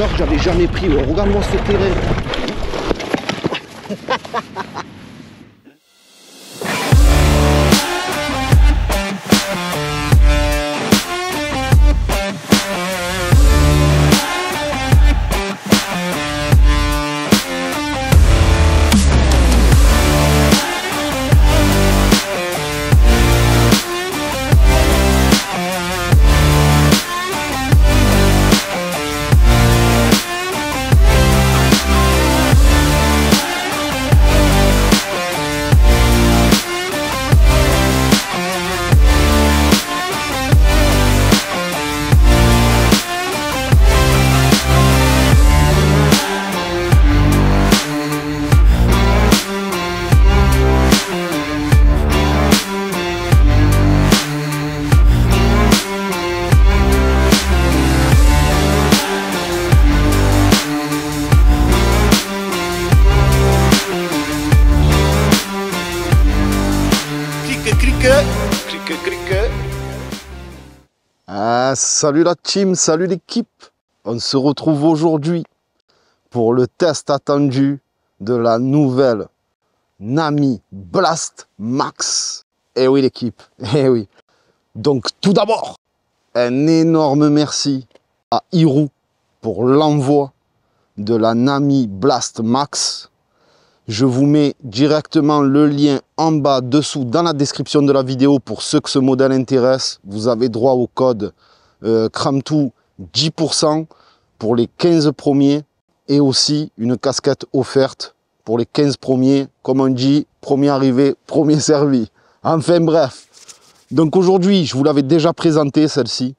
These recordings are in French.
hauteur que j'avais jamais pris. Regarde-moi ce terrain. Salut la team, salut l'équipe. On se retrouve aujourd'hui pour le test attendu de la nouvelle Nami Blast Max. Eh oui l'équipe, eh oui. Donc tout d'abord, un énorme merci à Hiroo pour l'envoi de la Nami Blast Max. Je vous mets directement le lien en bas, dessous, dans la description de la vidéo pour ceux que ce modèle intéresse. Vous avez droit au code Cramtou 10% pour les 15 premiers et aussi une casquette offerte pour les 15 premiers. Comme on dit, premier arrivé, premier servi. Enfin bref. Donc aujourd'hui, je vous l'avais déjà présenté celle-ci.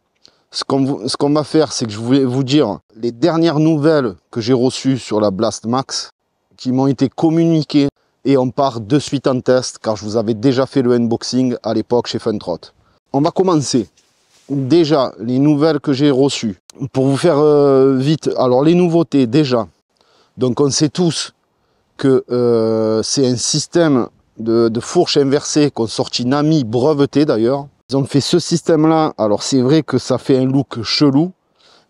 Ce qu'on va faire, c'est que je vais vous dire les dernières nouvelles que j'ai reçues sur la Blast Max, qui m'ont été communiquées, et on part de suite en test car je vous avais déjà fait le unboxing à l'époque chez Funtrot. On va commencer. Déjà, les nouvelles que j'ai reçues. Pour vous faire vite, alors les nouveautés déjà. Donc on sait tous que c'est un système de fourche inversée qu'ont sorti Nami, breveté d'ailleurs. Ils ont fait ce système-là. Alors c'est vrai que ça fait un look chelou.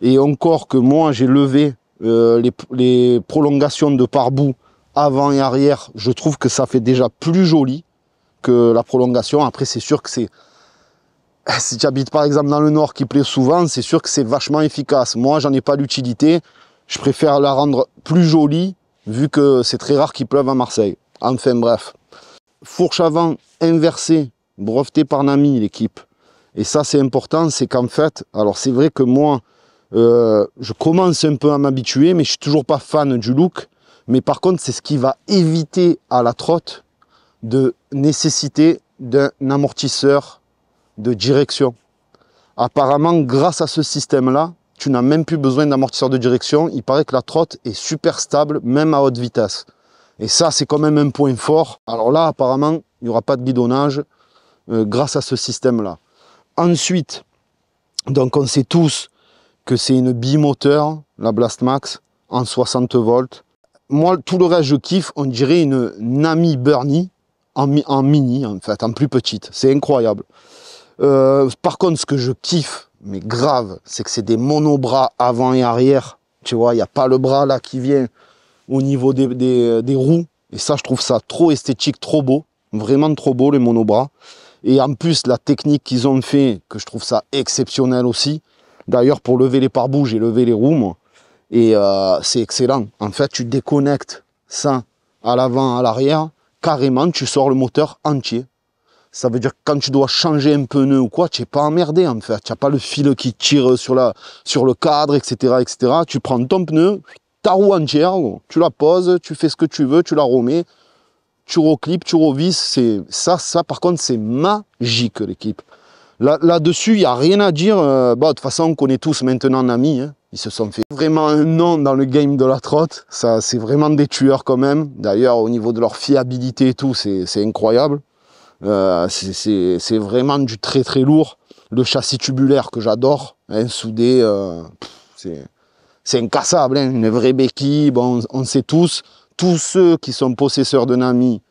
Et encore que moi j'ai levé les prolongations de pare-boue avant et arrière, je trouve que ça fait déjà plus joli que la prolongation. Après c'est sûr que c'est, si tu habites par exemple dans le nord qui plaît souvent, c'est sûr que c'est vachement efficace. Moi j'en ai pas l'utilité, je préfère la rendre plus jolie vu que c'est très rare qu'il pleuve à Marseille. Enfin bref, fourche avant inversée, brevetée par Nami l'équipe. Et ça c'est important, c'est qu'en fait, alors c'est vrai que moi je commence un peu à m'habituer, mais je suis toujours pas fan du look. Mais par contre, c'est ce qui va éviter à la trotte de nécessiter d'un amortisseur de direction. Apparemment, grâce à ce système-là, tu n'as même plus besoin d'amortisseur de direction. Il paraît que la trotte est super stable, même à haute vitesse. Et ça, c'est quand même un point fort. Alors là, apparemment, il n'y aura pas de guidonnage grâce à ce système-là. Ensuite, donc on sait tous que c'est une bimoteur, la Blast Max, en 60 volts. Moi, tout le reste, je kiffe. On dirait une Nami Burnie en mini, en fait, en plus petite. C'est incroyable. Par contre, ce que je kiffe, mais grave, c'est que c'est des monobras avant et arrière. Tu vois, il n'y a pas le bras là qui vient au niveau des roues. Et ça, je trouve ça trop esthétique, trop beau. Vraiment trop beau, les monobras. Et en plus, la technique qu'ils ont fait, que je trouve ça exceptionnel aussi. D'ailleurs, pour lever les pare-boues, j'ai levé les roues, moi. Et c'est excellent. En fait, tu déconnectes ça à l'avant, à l'arrière. Carrément, tu sors le moteur entier. Ça veut dire que quand tu dois changer un pneu ou quoi, tu n'es pas emmerdé en fait. Tu n'as pas le fil qui tire sur le cadre, etc., etc. Tu prends ton pneu, ta roue entière, tu la poses, tu fais ce que tu veux, tu la remets, tu reclips, tu revisses. Ça par contre, c'est magique l'équipe. Là-dessus, il n'y a rien à dire. De toute façon, on connaît tous maintenant Nami. Hein. Ils se sont fait vraiment un nom dans le game de la trotte. Ça, c'est vraiment des tueurs quand même. D'ailleurs, au niveau de leur fiabilité et tout, c'est incroyable. C'est vraiment du très très lourd. Le châssis tubulaire que j'adore, hein, soudé, c'est incassable. Hein, une vraie béquille. Bon, on sait tous ceux qui sont possesseurs de Nami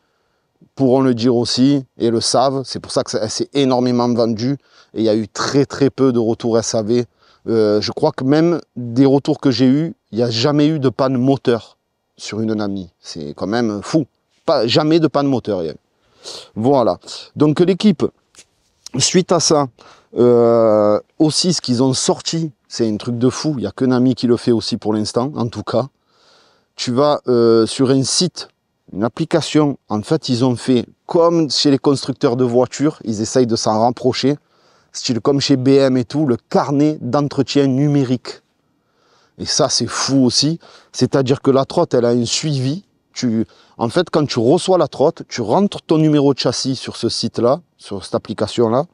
pourront le dire aussi et le savent. C'est pour ça que ça s'est énormément vendu et il y a eu très très peu de retours SAV. Je crois que même des retours que j'ai eus, il n'y a jamais eu de panne moteur sur une Nami. C'est quand même fou. Jamais de panne moteur. Voilà. Donc l'équipe, suite à ça, aussi ce qu'ils ont sorti, c'est un truc de fou. Il n'y a que Nami qui le fait aussi pour l'instant, en tout cas. Tu vas sur un site, une application. En fait, ils ont fait comme chez les constructeurs de voitures. Ils essayent de s'en rapprocher. Style comme chez BM et tout, le carnet d'entretien numérique. Et ça, c'est fou aussi. C'est-à-dire que la trotte, elle a un suivi. En fait, quand tu reçois la trotte, tu rentres ton numéro de châssis sur ce site-là, sur cette application-là.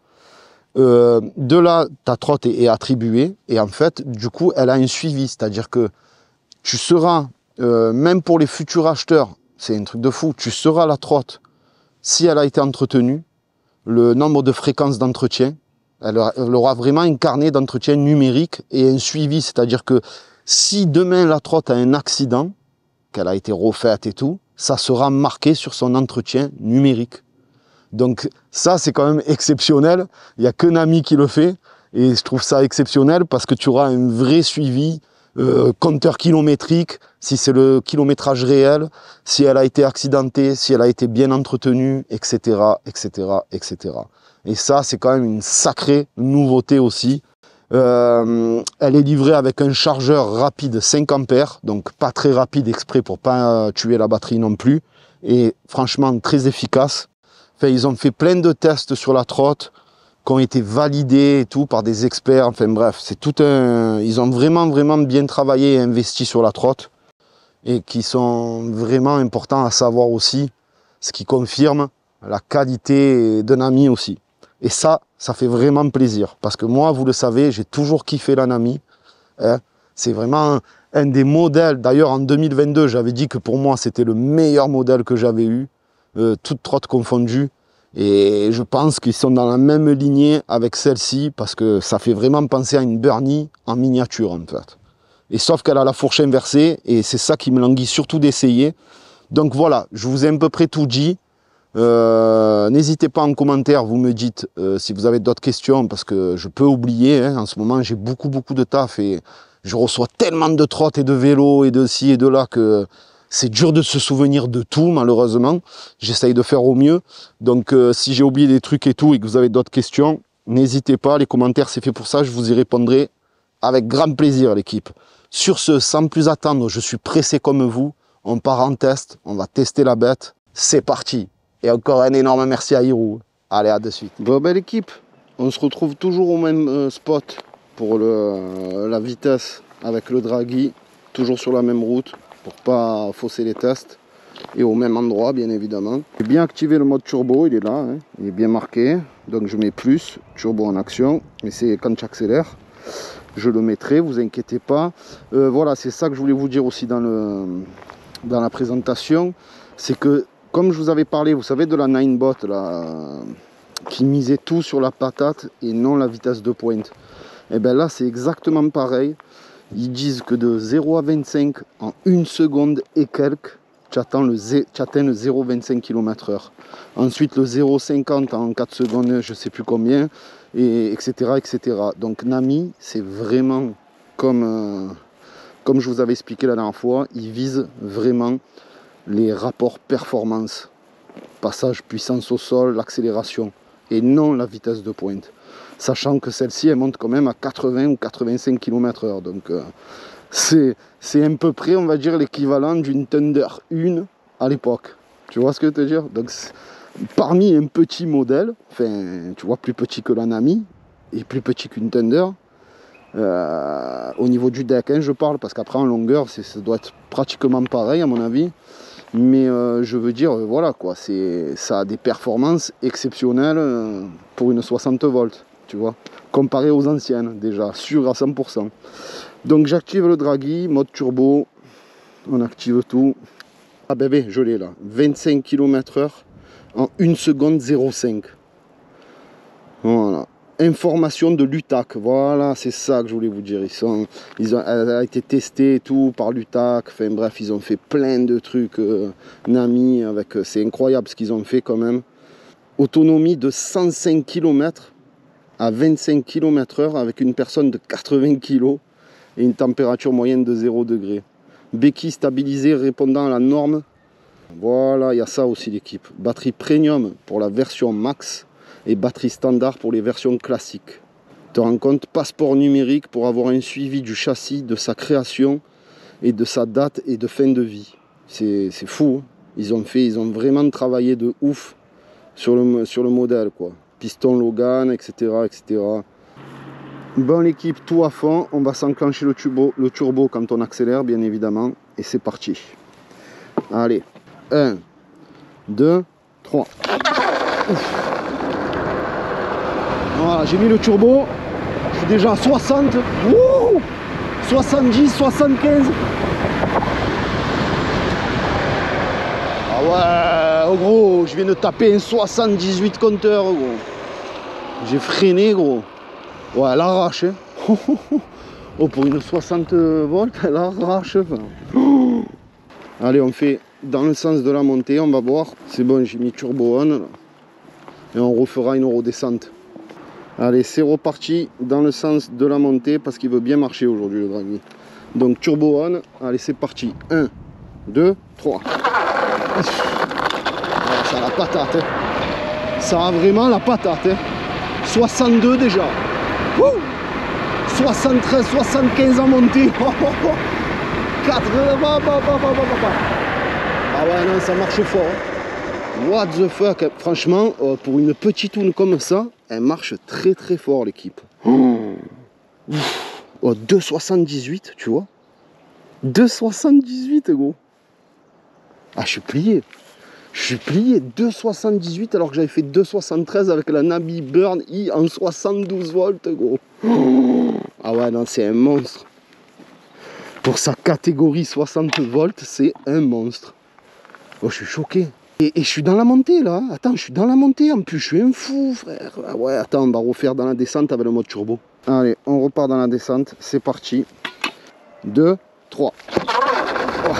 De là, ta trotte est attribuée. Et en fait, du coup, elle a un suivi. C'est-à-dire que tu seras, même pour les futurs acheteurs, c'est un truc de fou, tu seras la trotte, si elle a été entretenue, le nombre de fréquences d'entretien, elle aura vraiment un carnet d'entretien numérique et un suivi. C'est-à-dire que si demain la trotte a un accident, qu'elle a été refaite et tout, ça sera marqué sur son entretien numérique. Donc ça, c'est quand même exceptionnel. Il n'y a que Nami qui le fait. Et je trouve ça exceptionnel parce que tu auras un vrai suivi, compteur kilométrique, si c'est le kilométrage réel, si elle a été accidentée, si elle a été bien entretenue, etc., etc., etc. Et ça, c'est quand même une sacrée nouveauté aussi. Elle est livrée avec un chargeur rapide 5 ampères, donc pas très rapide exprès pour pas tuer la batterie non plus. Et franchement, très efficace. Enfin, ils ont fait plein de tests sur la trotte qui ont été validés et tout par des experts. Enfin bref, c'est tout un... Ils ont vraiment bien travaillé et investi sur la trotte et qui sont vraiment importants à savoir aussi, ce qui confirme la qualité de Nami aussi. Et ça fait vraiment plaisir. Parce que moi, vous le savez, j'ai toujours kiffé la Nami. Hein. C'est vraiment un des modèles. D'ailleurs, en 2022, j'avais dit que pour moi, c'était le meilleur modèle que j'avais eu. Toutes trottes confondues. Et je pense qu'ils sont dans la même lignée avec celle-ci. Parce que ça fait vraiment penser à une Burnie en miniature, en fait. Et sauf qu'elle a la fourche inversée. Et c'est ça qui me languit surtout d'essayer. Donc voilà, je vous ai à peu près tout dit. N'hésitez pas en commentaire, vous me dites si vous avez d'autres questions parce que je peux oublier, hein, en ce moment j'ai beaucoup de taf et je reçois tellement de trottes et de vélos et de ci et de là que c'est dur de se souvenir de tout malheureusement. J'essaye de faire au mieux, donc si j'ai oublié des trucs et tout et que vous avez d'autres questions, n'hésitez pas, les commentaires c'est fait pour ça, je vous y répondrai avec grand plaisir l'équipe. Sur ce, sans plus attendre, je suis pressé comme vous, on part en test, on va tester la bête, c'est parti. Et encore un énorme merci à Hirou. Allez, à de suite. Bon, ben l'équipe, on se retrouve toujours au même spot pour la vitesse avec le Draghi. Toujours sur la même route pour pas fausser les tests. Et au même endroit, bien évidemment. J'ai bien activé le mode turbo, il est là. Hein, il est bien marqué. Donc je mets plus, turbo en action. Mais c'est quand tu accélères, je le mettrai, vous inquiétez pas. Voilà, c'est ça que je voulais vous dire aussi dans la présentation. C'est que comme je vous avais parlé, vous savez, de la Ninebot, là, qui misait tout sur la patate et non la vitesse de pointe. Et bien là, c'est exactement pareil. Ils disent que de 0 à 25 en 1 seconde et quelques, tu atteins le 0,25 km/h. Ensuite, le 0,50 en 4 secondes, je ne sais plus combien, et etc., etc. Donc Nami, c'est vraiment comme je vous avais expliqué la dernière fois, ils visent vraiment les rapports performance, passage puissance au sol, l'accélération et non la vitesse de pointe, sachant que celle-ci elle monte quand même à 80 ou 85 km/h, donc c'est à peu près, on va dire, l'équivalent d'une Thunder 1 à l'époque, tu vois ce que je veux dire. Donc parmi un petit modèle, enfin tu vois, plus petit que la Nami et plus petit qu'une Thunder, au niveau du deck, hein, je parle, parce qu'après en longueur ça doit être pratiquement pareil à mon avis. Mais je veux dire, voilà quoi, ça a des performances exceptionnelles pour une 60 volts, tu vois, comparé aux anciennes, déjà, sûr à 100%. Donc j'active le Draghi, mode turbo, on active tout. Ah bébé, je l'ai là, 25 km/h en 1 seconde 0,5. Voilà. Information de l'UTAC, voilà, c'est ça que je voulais vous dire. Elle a été testée et tout par l'UTAC. Enfin bref, ils ont fait plein de trucs. Nami, c'est incroyable ce qu'ils ont fait quand même. Autonomie de 105 km à 25 km/h avec une personne de 80 kg. et une température moyenne de 0 degré. Béquille stabilisée répondant à la norme. Voilà, il y a ça aussi l'équipe. Batterie premium pour la version max et batterie standard pour les versions classiques. Tu te rends compte, passeport numérique pour avoir un suivi du châssis, de sa création et de sa date et de fin de vie. C'est fou, hein. Ils ont vraiment travaillé de ouf sur le modèle, quoi. Piston Logan, etc., etc. Bon l'équipe, tout à fond. On va s'enclencher le turbo quand on accélère, bien évidemment. Et c'est parti. Allez. 1, 2, 3. Ouf. Voilà, j'ai mis le turbo. Je suis déjà à 60. Wouh, 70, 75. Ah ouais, oh gros, je viens de taper un 78 compteur, gros. J'ai freiné, gros. Ouais, elle arrache, hein. Oh, pour une 60 volts, elle arrache. Oh. Allez, on fait dans le sens de la montée, on va voir. C'est bon, j'ai mis turbo on. Là. Et on refera une redescente. Allez, c'est reparti dans le sens de la montée parce qu'il veut bien marcher aujourd'hui, le Dragy. Donc, turbo on. Allez, c'est parti. 1, 2, 3. Ça a la patate, hein. Ça a vraiment la patate, hein. 62 déjà. Wouh, 73, 75 en montée. 4. Ah ouais, non, ça marche fort, hein. What the fuck. Franchement, pour une petite toune comme ça, elle marche très très fort l'équipe. Oh, 2,78, tu vois. 2,78 gros. Ah, je suis plié. Je suis plié 2,78 alors que j'avais fait 2,73 avec la Nabi Burn I en 72 volts, gros. Ah ouais, non, c'est un monstre. Pour sa catégorie 60 volts, c'est un monstre. Oh, je suis choqué. Et je suis dans la montée, là. Attends, je suis dans la montée. En plus, je suis un fou, frère. Ah ouais, attends, on va refaire dans la descente avec le mode turbo. Allez, on repart dans la descente. C'est parti. 2, 3. Oh.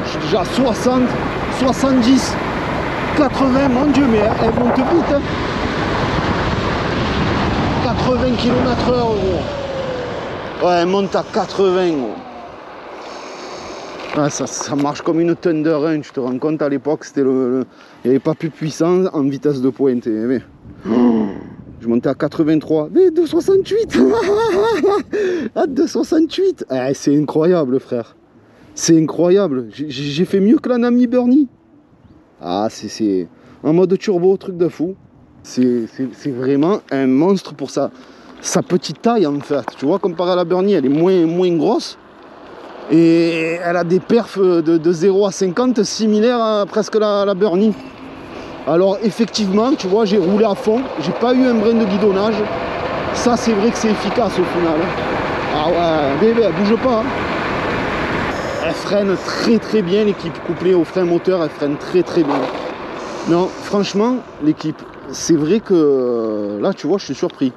Je suis déjà à 60, 70, 80, mon Dieu, mais elle monte vite, hein. 80 km/h, gros. Ouais, elle monte à 80, gros. Ouais, ça marche comme une Thunder Range, tu te rends compte, à l'époque, c'était il n'y avait pas plus puissant en vitesse de pointe. Mais... je montais à 83, mais 268. À 268. Eh, c'est incroyable, frère. C'est incroyable. J'ai fait mieux que la Nami Bernie. Ah, c'est en mode turbo, truc de fou. C'est vraiment un monstre pour sa petite taille, en fait. Tu vois, comparé à la Bernie, elle est moins grosse. Et elle a des perfs de 0 à 50 similaires à presque la Bernie. Alors effectivement, tu vois, j'ai roulé à fond. J'ai pas eu un brin de guidonnage. Ça, c'est vrai que c'est efficace au final. Ah ouais, bébé, elle bouge pas. Hein. Elle freine très très bien, l'équipe. Couplée au frein moteur, elle freine très très bien. Non, franchement, l'équipe, c'est vrai que là, tu vois, je suis surpris.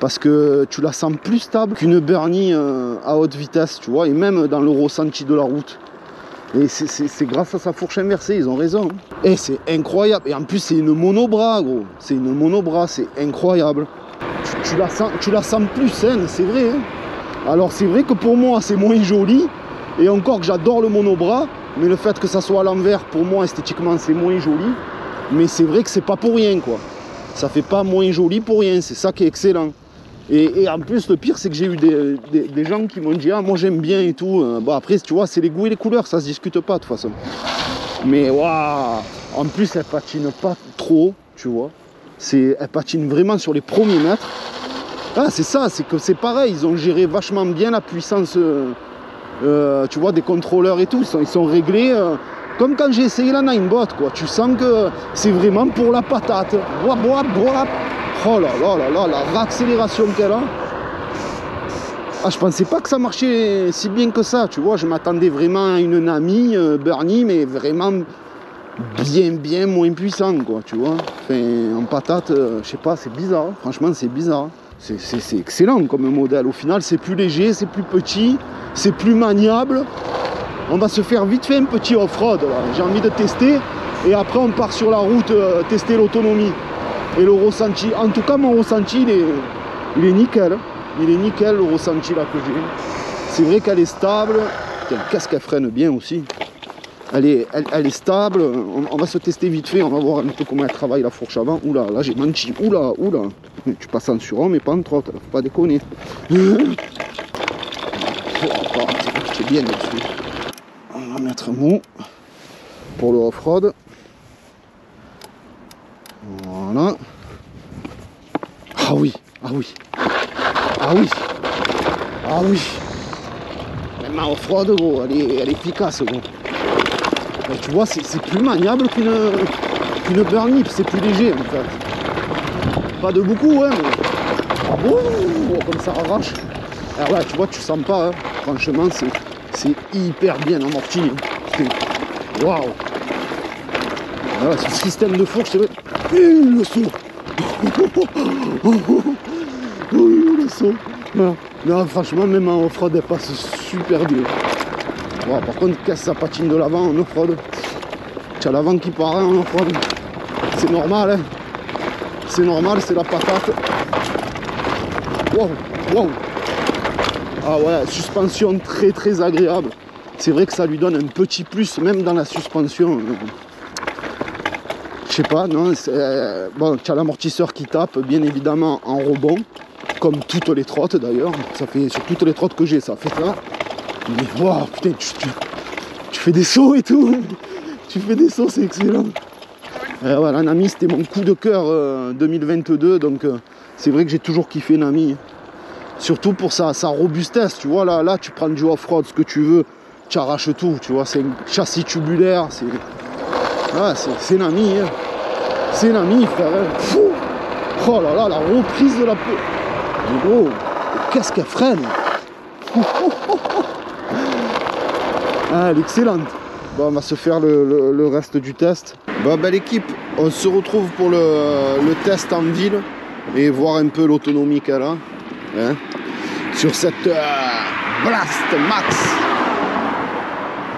Parce que tu la sens plus stable qu'une Bernie à haute vitesse, tu vois, et même dans le ressenti de la route. Et c'est grâce à sa fourche inversée, ils ont raison. Et c'est incroyable. Et en plus, c'est une monobras, gros. C'est une monobras, c'est incroyable. Tu la sens plus saine, c'est vrai. Hein. Alors, c'est vrai que pour moi, c'est moins joli. Et encore que j'adore le monobras. Mais le fait que ça soit à l'envers, pour moi, esthétiquement, c'est moins joli. Mais c'est vrai que c'est pas pour rien, quoi. Ça fait pas moins joli pour rien. C'est ça qui est excellent. Et en plus, le pire, c'est que j'ai eu des gens qui m'ont dit « Ah, moi j'aime bien et tout. » Bon, après, tu vois, c'est les goûts et les couleurs, ça se discute pas de toute façon. Mais waouh, en plus, elle patine pas trop, tu vois. Elle patine vraiment sur les premiers mètres. Ah, c'est ça, c'est que c'est pareil, ils ont géré vachement bien la puissance, tu vois, des contrôleurs et tout. Ils sont réglés comme quand j'ai essayé la Ninebot, quoi. Tu sens que c'est vraiment pour la patate. Bois, bois, bois. Oh là là là là, la réaccélération qu'elle a. Ah, je pensais pas que ça marchait si bien que ça, tu vois. Je m'attendais vraiment à une Nami Bernie, mais vraiment bien moins puissant, quoi, tu vois. Enfin, en patate, je sais pas, c'est bizarre. Franchement, c'est bizarre. C'est excellent comme modèle. Au final, c'est plus léger, c'est plus petit, c'est plus maniable. On va se faire vite fait un petit off-road. J'ai envie de tester. Et après, on part sur la route tester l'autonomie. Et le ressenti, en tout cas mon ressenti il est nickel. Il est nickel le ressenti là que j'ai. C'est vrai qu'elle est stable. Qu'est-ce qu'elle freine bien aussi. Elle est stable. On va se tester vite fait. On va voir un peu comment elle travaille la fourche avant. Oula, là j'ai menti. Oula. Tu passes en sur mais pas en trotte. Faut pas déconner. C'est bien dessus. On va mettre mou pour le off-road. Voilà. Ah oui. Même en off-road, gros, elle est efficace, gros. Et tu vois, c'est plus maniable qu'une burn nip, c'est plus léger, en fait. Pas de beaucoup, hein, mais... Oh, comme ça arrache. Alors ouais, tu vois, tu sens pas, hein. Franchement, c'est hyper bien amorti. Hein. Waouh. Voilà, ce système de fourche, c'est vrai. Le saut. Le saut. Voilà. Non, franchement, même en off-road, elle passe super bien. Wow, par contre, qu'est-ce que ça patine de l'avant en off-road? Tu as l'avant qui part en off-road. C'est normal, hein. C'est normal, c'est la patate. Wow. Ah ouais, suspension très agréable. C'est vrai que ça lui donne un petit plus, même dans la suspension. Je sais pas, non. Bon, tu as l'amortisseur qui tape, bien évidemment, en rebond. Comme toutes les trottes d'ailleurs, ça fait sur toutes les trottes que j'ai, ça fait ça. Mais waouh, putain, tu fais des sauts et tout. Tu fais des sauts, c'est excellent. Voilà, Nami, c'était mon coup de cœur 2022, donc c'est vrai que j'ai toujours kiffé Nami. Surtout pour sa robustesse, tu vois, là tu prends du off-road, ce que tu veux, tu arraches tout, tu vois, c'est un châssis tubulaire, c'est Nami, hein. C'est Nami, frère. Hein. Oh là là, la reprise de la peau. Oh, qu'est-ce qu'elle freine. Ah, elle est excellente. Bon, on va se faire le reste du test. Bon, ben l'équipe, on se retrouve pour le test en ville et voir un peu l'autonomie qu'elle a. Hein, sur cette Blast Max.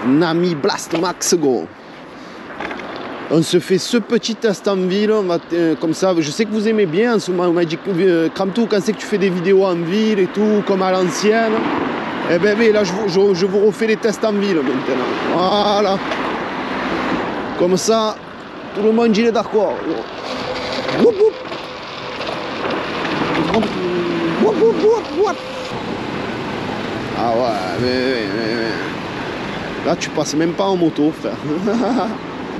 Nami Blast Max Go. On se fait ce petit test en ville, on va comme ça, je sais que vous aimez bien en ce moment, on m'a dit Cramtou, quand c'est que tu fais des vidéos en ville et tout, comme à l'ancienne, et ben là je vous refais les tests en ville maintenant, voilà, comme ça, tout le monde il est d'accord. Ah ouais, mais. Là tu passes même pas en moto, frère.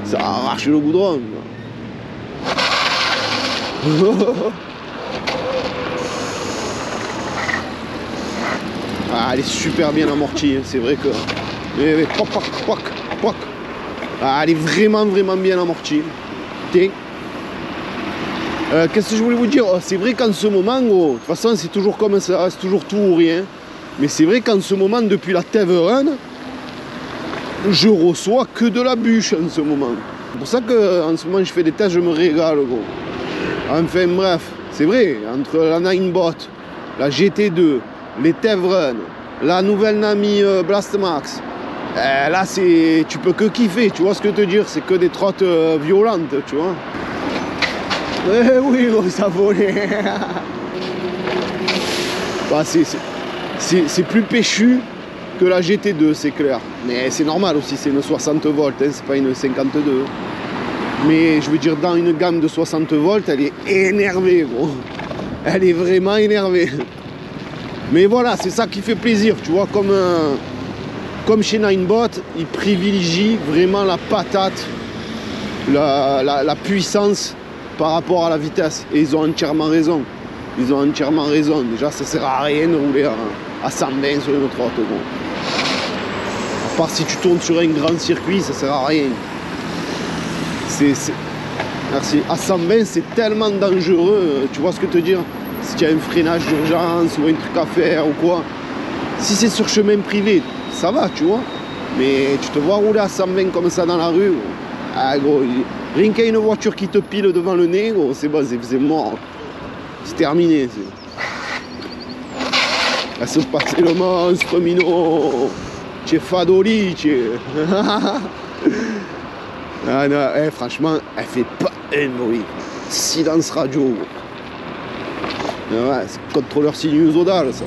Ça arrache le goudron. Ah, elle est super bien amortie, hein. C'est vrai que... Ah, elle est vraiment bien amortie. Qu'est-ce que je voulais vous dire? C'est vrai qu'en ce moment, de toute façon c'est toujours comme ça, c'est toujours tout ou rien. Mais c'est vrai qu'en ce moment, depuis la Teve Run, je reçois que de la bûche en ce moment. C'est pour ça qu'en ce moment je fais des tests, je me régale, gros. Enfin bref, c'est vrai, entre la Ninebot, la GT2, les Teve Run, la nouvelle Nami Blast Max, là tu peux que kiffer, tu vois ce que je veux te dire, c'est que des trottes violentes, tu vois. Eh oui, gros, ça volait. Bah, c'est plus péchu que la GT2, c'est clair. Mais c'est normal aussi, c'est une 60 volts, hein, c'est pas une 52. Mais je veux dire, dans une gamme de 60 volts, elle est énervée, gros. Elle est vraiment énervée. Mais voilà, c'est ça qui fait plaisir, tu vois, comme chez Ninebot, ils privilégient vraiment la patate, la puissance par rapport à la vitesse. Et ils ont entièrement raison. Ils ont entièrement raison. Déjà, ça sert à rien de rouler à 120 sur une trotte, gros. À part si tu tournes sur un grand circuit, ça sert à rien. Merci. À 120, c'est tellement dangereux, tu vois ce que te dire? Si tu as un freinage d'urgence ou un truc à faire ou quoi. Si c'est sur chemin privé, ça va, tu vois. Mais tu te vois rouler à 120 comme ça dans la rue, gros. Ah, gros, rien qu'à une voiture qui te pile devant le nez, gros, c'est bon, c'est mort. C'est terminé. Elle se passe le monstre, Mino. Tu es fadoli, tu es. Ah non, franchement, elle fait pas un bruit. Silence radio. Ouais, c'est contrôleur sinusoïdal ça.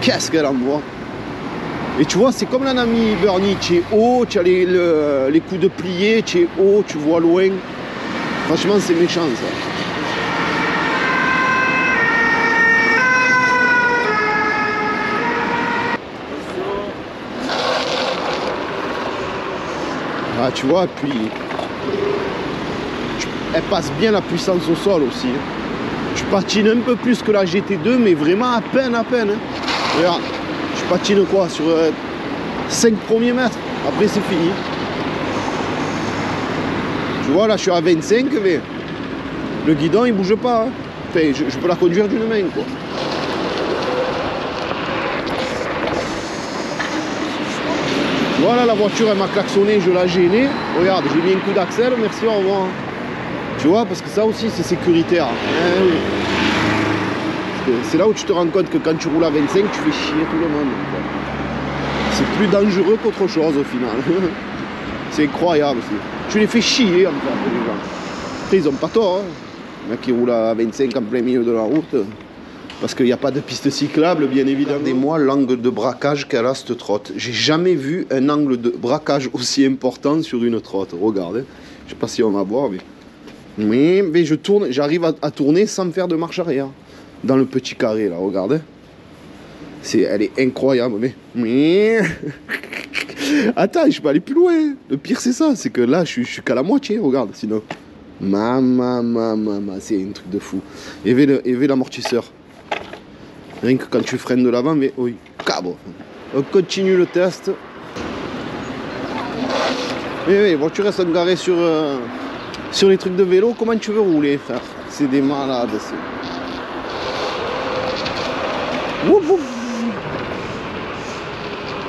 Qu'est-ce qu'elle envoie? Et tu vois, c'est comme la Nami Bernie, tu es haut, tu as les coups de plié, tu es haut, tu vois loin. Franchement, c'est méchant ça. Ah, tu vois, puis elle passe bien la puissance au sol aussi. Je patine un peu plus que la GT2, mais vraiment à peine. Hein. Regarde, je patine quoi sur 5 premiers mètres. Après, c'est fini. Tu vois, là, je suis à 25, mais le guidon, il bouge pas. Hein. Enfin, je peux la conduire d'une main, quoi. Voilà, la voiture, elle m'a klaxonné, je l'ai gêné. Regarde, j'ai mis un coup d'axel, merci, au revoir. Tu vois, parce que ça aussi, c'est sécuritaire. Oui. C'est là où tu te rends compte que quand tu roules à 25, tu fais chier tout le monde. C'est plus dangereux qu'autre chose, au final. C'est incroyable. Tu les fais chier, en fait, les gens. Après, ils ont pas tort. Hein. Les mecs qui roulent à 25 en plein milieu de la route. Parce qu'il n'y a pas de piste cyclable, bien évidemment. Regardez-moi l'angle de braquage qu'elle a, cette trotte. J'ai jamais vu un angle de braquage aussi important sur une trotte. Regarde, hein. Je sais pas si on va voir, mais je tourne, j'arrive à tourner sans me faire de marche arrière. Dans le petit carré, là, regarde. Hein. Elle est incroyable, mais... Attends, je peux aller plus loin. Le pire, c'est ça, c'est que là, je suis qu'à la moitié, regarde, sinon. C'est un truc de fou. Et l'amortisseur. Rien que quand tu freines de l'avant, mais oui, cabot. On continue le test. Mais oui, voiture sont garées sur les trucs de vélo. Comment tu veux rouler, frère? C'est des malades.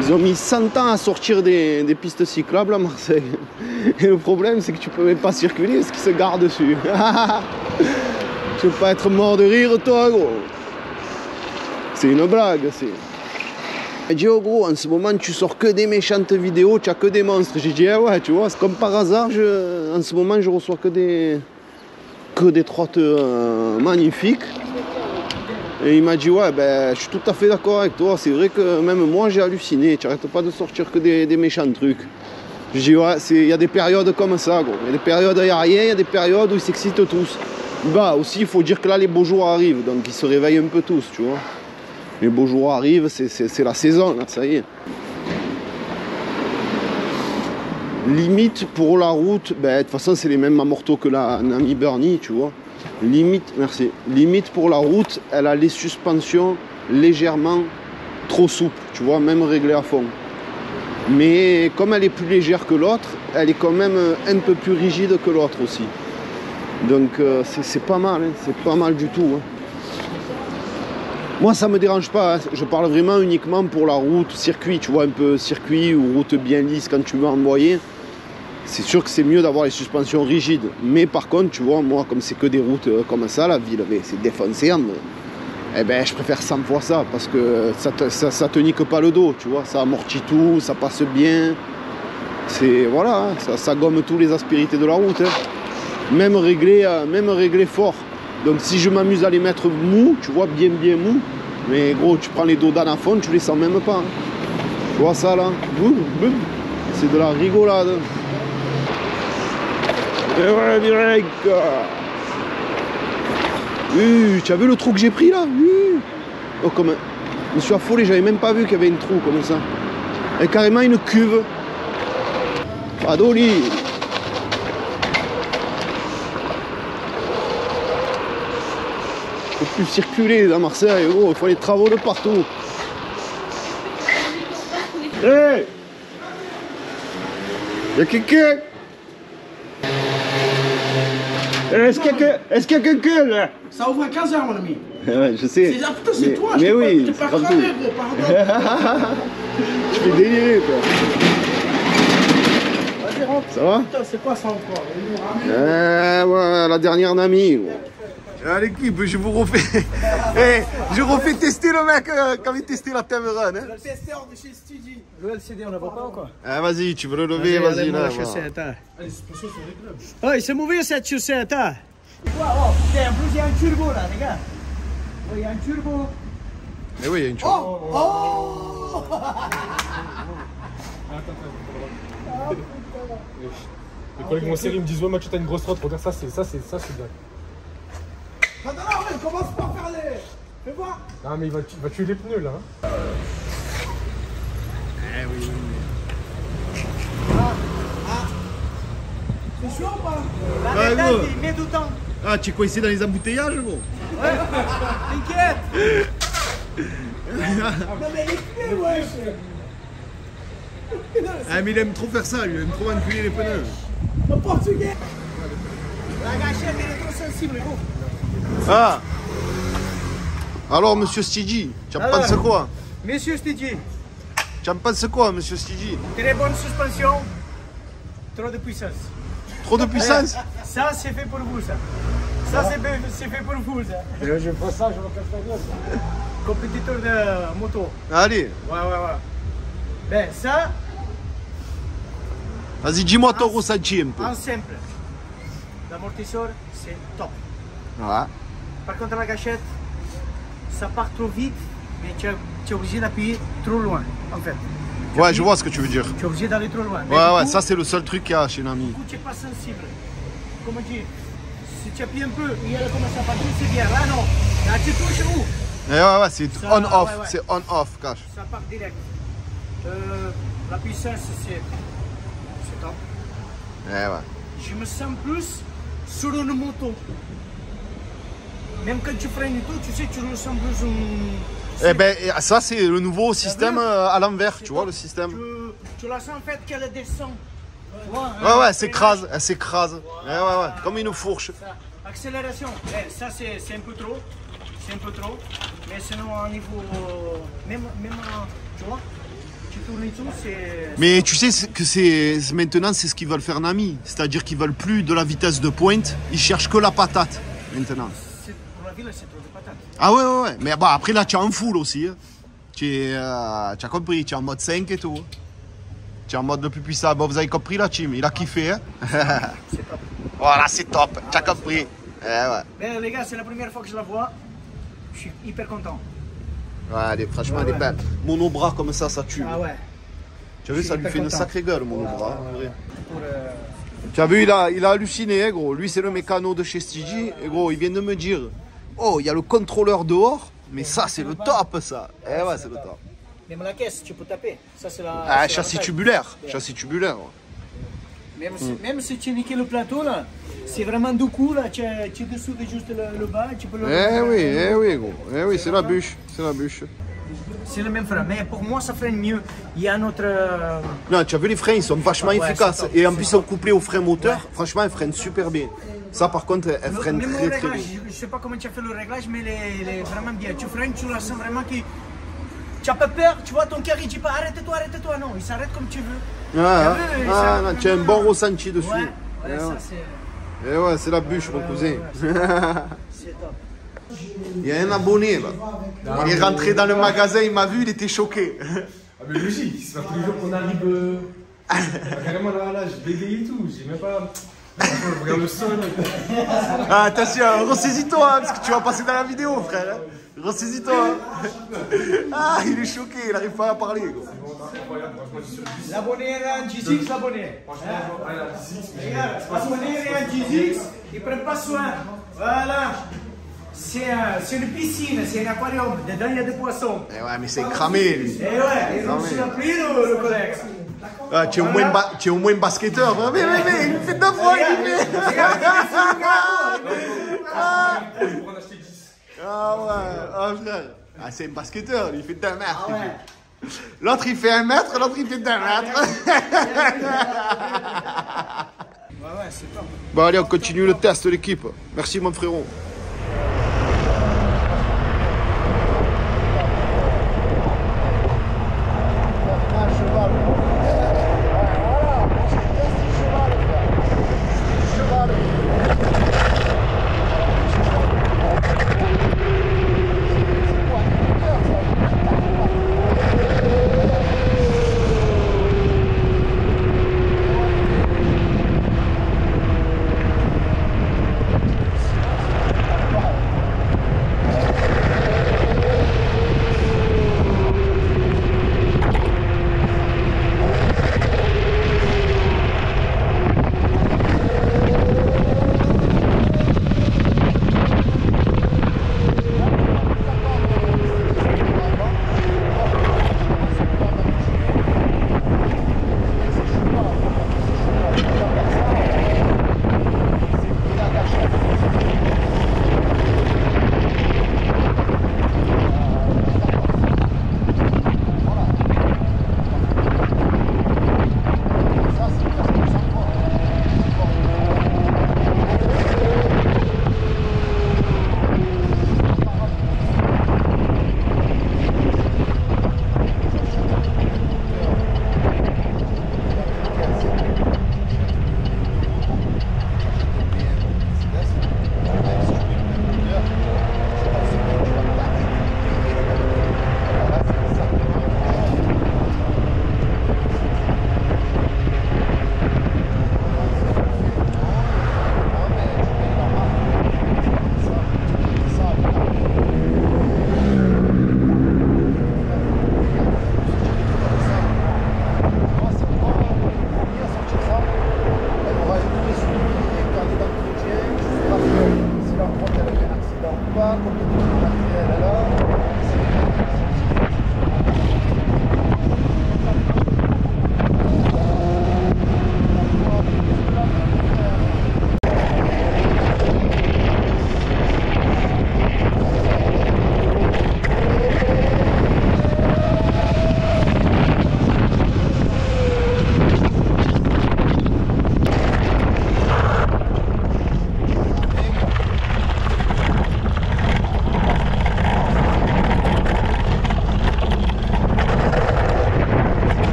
Ils ont mis 100 ans à sortir des pistes cyclables à Marseille. Et le problème, c'est que tu peux même pas circuler parce qu'ils se garent dessus. Tu veux pas être mort de rire, toi, gros? C'est une blague, c'est... J'ai dit, oh gros, en ce moment, tu sors que des méchantes vidéos, tu as que des monstres. J'ai dit, ah ouais, tu vois, c'est comme par hasard, en ce moment, je reçois que des trottes magnifiques. Et il m'a dit, ouais, ben, je suis tout à fait d'accord avec toi. C'est vrai que même moi, j'ai halluciné. Tu n'arrêtes pas de sortir que des méchants trucs. Je dis, ouais, il y a des périodes comme ça, gros. Il y a des périodes où il n'y a rien, il y a des périodes où ils s'excitent tous. Bah, aussi, il faut dire que là, les beaux jours arrivent. Donc, ils se réveillent un peu tous, tu vois. Les beaux jours arrivent, c'est la saison, là, ça y est. Limite pour la route, ben, de toute façon, c'est les mêmes amortos que la Nami Bernie, tu vois. Limite, merci. Limite pour la route, elle a les suspensions légèrement trop souples, tu vois, même réglées à fond. Mais comme elle est plus légère que l'autre, elle est quand même un peu plus rigide que l'autre aussi. Donc c'est pas mal, hein, c'est pas mal du tout. Hein. Moi, ça me dérange pas, hein. Je parle vraiment uniquement pour la route, circuit, tu vois, un peu circuit ou route bien lisse quand tu veux envoyer. C'est sûr que c'est mieux d'avoir les suspensions rigides. Mais par contre, tu vois, moi, comme c'est que des routes comme ça, la ville, c'est défoncé. Eh ben, je préfère 100 fois ça, parce que ça te nique pas le dos, tu vois. Ça amortit tout, ça passe bien. C'est, voilà, hein, ça gomme tous les aspérités de la route. Hein. Même réglé fort. Donc si je m'amuse à les mettre mous, tu vois, bien mous, mais gros, tu prends les dodanes à fond, tu les sens même pas. Hein. Tu vois ça là? C'est de la rigolade. Et voilà, direct. Tu as vu le trou que j'ai pris là? Oh, comme un... Je me suis affolé, j'avais même pas vu qu'il y avait une trou comme ça. Et carrément une cuve. Padoli. Il ne faut plus circuler dans Marseille, oh, il faut les travaux de partout. Hey! Y'a quelqu'un? Est-ce qu'il y a quelqu'un là? Ça ouvre à 15h, mon ami. Ouais, je sais. C'est toi, mais oui, je t'ai pas cramé, gros, pardon. Je fais délirer, quoi. Vas-y, rentre. Ça va? Putain, c'est quoi ça encore? Ouais, la dernière Nami. À l'équipe, je vous refais. Je refais tester le mec qui avait testé la Temeron. Hein. Le testeur de chez Stigi. Le LCD, on la voit pas ou quoi? Ah, vas-y, tu veux le lever, vas-y là. La Voilà. chaussette, hein. Les sponsors sur les clubs. Oh, il s'est mauvais cette chaussette, hein. Oh, putain, en plus, il y a un turbo là, les gars. Oh, il y a un turbo. Eh oui, il y a une chose. Oh. Les collègues de mon série me disent ouais Mathieu t'as une grosse trotte, regarde ça c'est bien. Attends, ouais, commence pas à faire les... Fais voir. Non mais il va tuer les pneus là. Hein. C'est chaud ou pas? La Ouais, méthode, gros. il met du temps. Ah, tu es coincé dans les embouteillages, gros. T'inquiète. Non mais les clés, wesh. Ah, mais il aime trop faire ça, lui. Il aime trop enculer les pneus. En portugais. La gâchette, elle est trop sensible, gros. Ah. Alors, monsieur Stigi, tu en Alors. penses quoi? Monsieur Stigi, Tu en penses quoi, monsieur Stigi? très bonne suspension. Trop de puissance. Trop de puissance? Ça, c'est fait pour vous, ça. Ça, c'est fait pour vous, ça. Je fais ça, je refais ça bien. Compétiteur de moto. Allez, Ouais. Ben, ça, vas-y, dis-moi ton ressenti un peu. en simple. L'amortisseur, c'est top. Ouais. Par contre, la gâchette, ça part trop vite, mais tu es obligé d'appuyer trop loin, en fait. Ouais, je vois ce que tu veux dire. Tu es obligé d'aller trop loin. Mais Ouais, du ouais, coup, ça c'est le seul truc qu'il y a chez Nami. du coup, tu n'es pas sensible. Comment dire? Si tu appuies un peu et elle commence à partir, c'est bien. Là, non. Là, tu touches où? Et ouais, c'est Ça, on-off, ouais. c'est on-off, cash. Ça part direct. La puissance, c'est top. Eh ouais. Je me sens plus sur une moto. Même quand tu freines et tout, tu sais, tu ressens plus un... Eh ben, ça c'est le nouveau système à l'envers, tu vois, le système. Tu la sens en fait qu'elle descend. Tu vois, Ouais, elle s'écrase, elle s'écrase. Ouais, comme une fourche. Ça. Accélération, ça c'est un peu trop. C'est un peu trop. Mais sinon, au niveau. Même tu vois, tu tournes et tout, c'est. Mais tu sais que c'est maintenant c'est ce qu'ils veulent faire Nami, c'est-à-dire qu'ils veulent plus de la vitesse de pointe, ils cherchent que la patate maintenant. Pour la ville, c'est trop de patates. Ah ouais. Mais bon, après là tu es en full aussi. Hein. Tu as compris, tu es en mode 5 et tout. Tu es en mode le plus puissant. Bon, vous avez compris la team, il a kiffé. Hein. C'est top. Voilà, c'est top, tu as compris. Ouais. Mais les gars, c'est la première fois que je la vois. Je suis hyper content. Ouais, franchement, elle est Ouais. belle. Monobras comme ça tue. Ah ouais. Tu as vu, Je ça suis lui hyper fait une content. sacrée gueule, monobras. En vrai. Pour, Tu as vu, il a halluciné, hein, gros. Lui, c'est le mécano de chez Stigi. Et gros, il vient de me dire, oh, il y a le contrôleur dehors. Mais ça, c'est le top, ça. Eh ouais, c'est le top. Même la caisse, tu peux taper. Ça, c'est la. Ah, c'est châssis l'avantage. tubulaire. Châssis tubulaire. Même si tu niques le plateau, là, c'est vraiment du coup, là, tu es dessous de juste le bas, tu peux le. Oui, gros. Eh oui, c'est la bûche. C'est la bûche. C'est le même frein, mais pour moi, ça freine mieux. Il y a un autre. Non, tu as vu, les freins, ils sont vachement Ouais, efficaces. c'est top, Et en c'est plus, ils top. sont couplés au frein moteur. Ouais. Franchement, ils freinent super bien. Ça, par contre, elles freinent Même très, le très réglage, bien. je sais pas comment tu as fait le réglage, mais il est vraiment bien. Tu freines, tu la sens vraiment que. Tu n'as pas peur, tu vois, ton cœur il dit pas arrête-toi, non, il s'arrête comme tu veux. Ah, T'as vu, ah, ça- non, tu as un bon ressenti dessus. Ouais, Eh ça ouais. c'est. Eh ouais, c'est la bûche, mon cousin. C'est top. Il y a un abonné là. Il est rentré dans le magasin, il m'a vu, il était choqué. Ah mais logique, c'est pas tous les jours qu'on arrive. Carrément là, je bégaye et tout, j'ai même pas. Je regarde le sol. Ah, attention, ressaisis-toi, hein, parce que tu vas passer dans la vidéo, frère. Hein. Ressaisis-toi. Ah, il est choqué, il n'arrive pas à parler. Gros. L'abonné est un G6, l'abonné. Regarde, l'abonné est un G6, il ne prend pas soin. Voilà. C'est une piscine, c'est un aquarium. Dedans, il y a des poissons. Eh ouais, mais c'est cramé, lui. Et ouais, ils ont su appris le collègue. Ah, tu es au moins basketteur. Hein. Mais, il me fait 2 fois, il me fait. Ah ouais, ah frère. Ah, c'est un basketteur, il fait 2 mètres. Ah ouais. L'autre, il fait 1 mètre, l'autre, il fait 2 mètres. Ouais, c'est top. Bon, allez, on continue le test, l'équipe. Merci, mon frérot.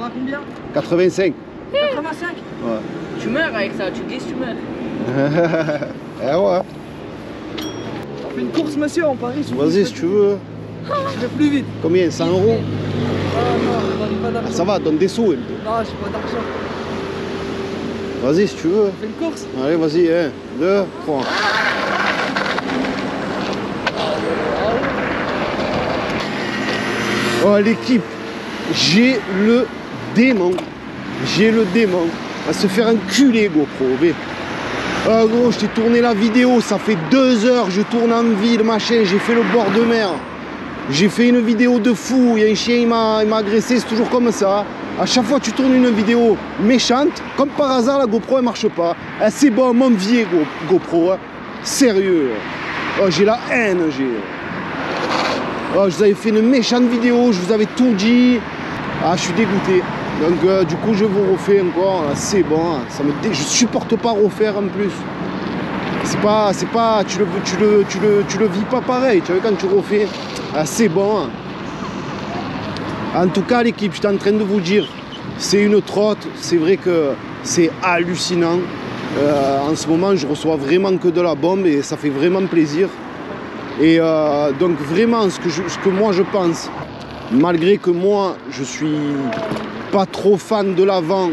va à combien? 85. 85? Ouais. Tu meurs avec ça, tu glisses, tu meurs. Eh ouais. On fait une course, monsieur, on parie. Vas-y, si tu veux. Je vais plus vite. Combien? 100 euros? Ah non, j'en ai pas d'argent. Ça va, donne des sous. Non, j'ai pas d'argent. Vas-y, si tu veux. On fait une course. Allez, vas-y, 1, 2, 3. Oh, l'équipe, j'ai le démon. J'ai le démon. À se faire enculer, GoPro. Ah gros, je t'ai tourné la vidéo, ça fait 2 heures, je tourne en ville, machin, j'ai fait le bord de mer. J'ai fait une vidéo de fou, il y a un chien, il m'a agressé, c'est toujours comme ça. À chaque fois que tu tournes une vidéo méchante, comme par hasard, la GoPro elle marche pas. Ah, c'est bon, mon vieil GoPro, hein. Sérieux. Oh, j'ai la haine, oh, je vous avais fait une méchante vidéo, je vous avais tout dit. Ah, je suis dégoûté. Donc du coup je vous refais encore, c'est bon, je supporte pas refaire en plus. C'est pas, tu le vis pas pareil, tu vois, quand tu refais, c'est bon. En tout cas l'équipe, j'étais en train de vous dire, c'est une trotte, c'est vrai que c'est hallucinant. En ce moment je reçois vraiment que de la bombe et ça fait vraiment plaisir. Et donc vraiment ce que moi je pense, malgré que moi je suis pas trop fan de l'avant,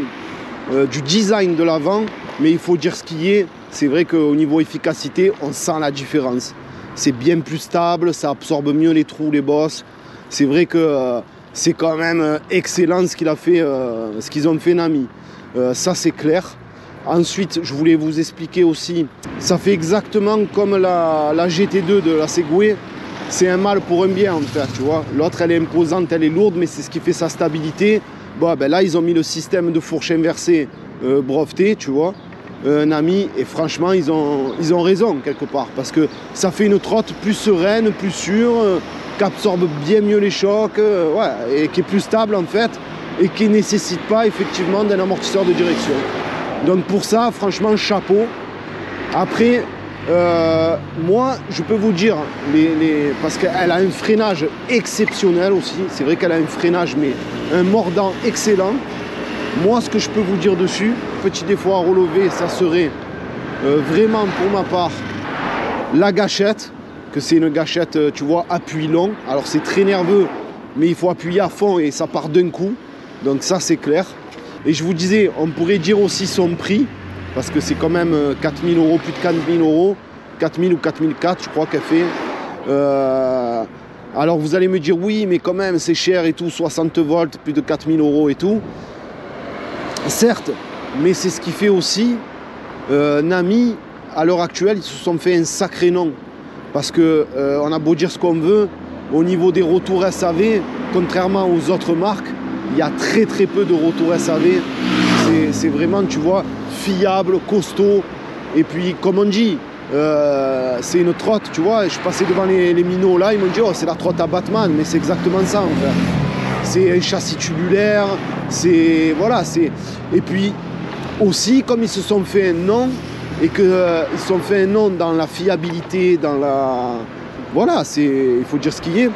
du design de l'avant, mais il faut dire ce qui est. C'est vrai qu'au niveau efficacité, on sent la différence. C'est bien plus stable, ça absorbe mieux les trous, les bosses. C'est vrai que c'est quand même excellent ce qu'il a fait, ce qu'ils ont fait Nami. Ça c'est clair. Ensuite, je voulais vous expliquer aussi, ça fait exactement comme la GT2 de la Segway. C'est un mal pour un bien en fait, tu vois. L'autre elle est imposante, elle est lourde, mais c'est ce qui fait sa stabilité. Bon, ben là, ils ont mis le système de fourche inversée breveté, tu vois, Nami, et franchement, ils ont raison quelque part, parce que ça fait une trotte plus sereine, plus sûre, qui absorbe bien mieux les chocs, ouais, et qui est plus stable en fait, et qui ne nécessite pas effectivement d'un amortisseur de direction. Donc pour ça, franchement, chapeau. Après, moi, je peux vous dire, parce qu'elle a un freinage exceptionnel aussi. C'est vrai qu'elle a un freinage, mais un mordant excellent. Moi, ce que je peux vous dire dessus, petit défaut à relever, ça serait vraiment pour ma part la gâchette, que c'est une gâchette, tu vois, appui long. Alors c'est très nerveux, mais il faut appuyer à fond et ça part d'un coup. Donc ça, c'est clair. Et je vous disais, on pourrait dire aussi son prix, parce que c'est quand même 4 000 euros, plus de 4 000 euros, 4 000 ou 4 400, je crois qu'elle fait. Alors vous allez me dire, oui, mais quand même, c'est cher et tout, 60 volts, plus de 4 000 euros et tout. Certes, mais c'est ce qui fait aussi, Nami, à l'heure actuelle, ils se sont fait un sacré nom. Parce que on a beau dire ce qu'on veut, au niveau des retours SAV, contrairement aux autres marques, il y a très très peu de retours SAV. C'est vraiment, tu vois, fiable, costaud. Et puis, comme on dit, c'est une trotte, tu vois. Je passais devant les minots là, ils m'ont dit, oh, c'est la trotte à Batman. Mais c'est exactement ça, en fait. C'est un châssis tubulaire, c'est... Voilà, c'est... Et puis, aussi, comme ils se sont fait un nom, et qu'ils se sont fait un nom dans la fiabilité, dans la... Voilà, c'est... Il faut dire ce qu'il y est.